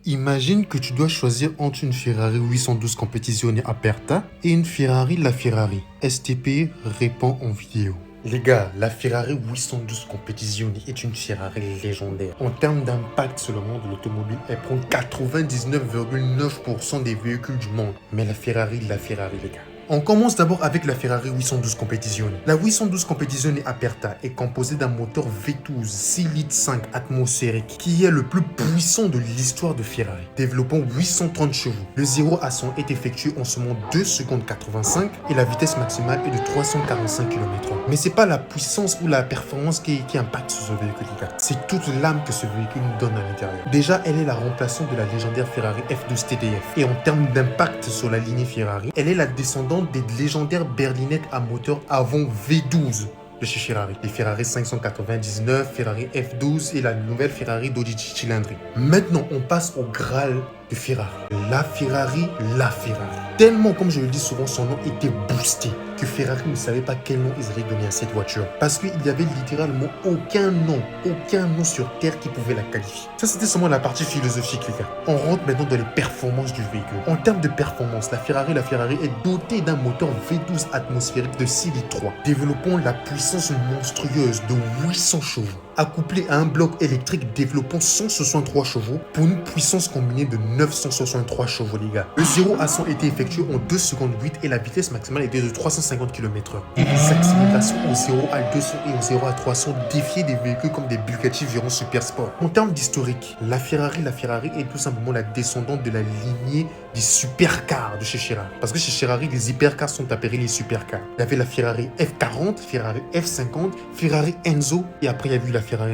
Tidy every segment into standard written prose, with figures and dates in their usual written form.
Imagine que tu dois choisir entre une Ferrari 812 Competizione Aperta et une Ferrari LaFerrari. STP répond en vidéo. Les gars, la Ferrari 812 Competizione est une Ferrari légendaire. En termes d'impact sur le monde de l'automobile, elle prend 99,9% des véhicules du monde. Mais la Ferrari les gars. On commence d'abord avec la Ferrari 812 Competizione. La 812 Competizione Aperta est composée d'un moteur V12 6 litres 5 atmosphérique qui est le plus puissant de l'histoire de Ferrari, développant 830 chevaux. Le 0 à 100 est effectué en seulement 2 secondes 85 et la vitesse maximale est de 345 km/h. Mais c'est pas la puissance ou la performance qui impacte sur ce véhicule, les gars. C'est toute l'âme que ce véhicule nous donne à l'intérieur. Déjà, elle est la remplaçante de la légendaire Ferrari F12 TDF. Et en termes d'impact sur la lignée Ferrari, elle est la descendante des légendaires berlinettes à moteur avant V12 de chez Ferrari. Les Ferrari 599, Ferrari F12 et la nouvelle Ferrari 12 cylindrée. Maintenant, on passe au Graal de Ferrari. La Ferrari. Tellement, comme je le dis souvent, son nom était boosté que Ferrari ne savait pas quel nom ils allaient donner à cette voiture. Parce qu'il n'y avait littéralement aucun nom sur Terre qui pouvait la qualifier. Ça, c'était seulement la partie philosophique, les gars. On rentre maintenant dans les performances du véhicule. En termes de performance, la Ferrari est dotée d'un moteur V12 atmosphérique de 6 litres 3, développant la puissance monstrueuse de 800 chevaux, accouplé à un bloc électrique développant 163 chevaux pour une puissance combinée de 963 chevaux, les gars. Le 0 à 100 était effectué en 2 secondes 8 et la vitesse maximale était de 350 km/h. Et les accélérations au 0 à 200 et au 0 à 300 défiaient des véhicules comme des Bugatti Veyron Super Sport. En termes d'historique, la Ferrari est tout simplement la descendante de la lignée des supercars de chez Ferrari. Parce que chez Ferrari, les hypercars sont appelés les supercars. Il y avait la Ferrari F40, Ferrari F50, Ferrari Enzo et après il y a eu la Ferrari.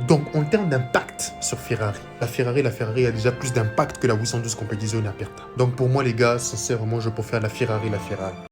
Donc en termes d'impact sur Ferrari, la Ferrari a déjà plus d'impact que la 812 Competizione Aperta. Donc pour moi les gars, sincèrement, je préfère la Ferrari.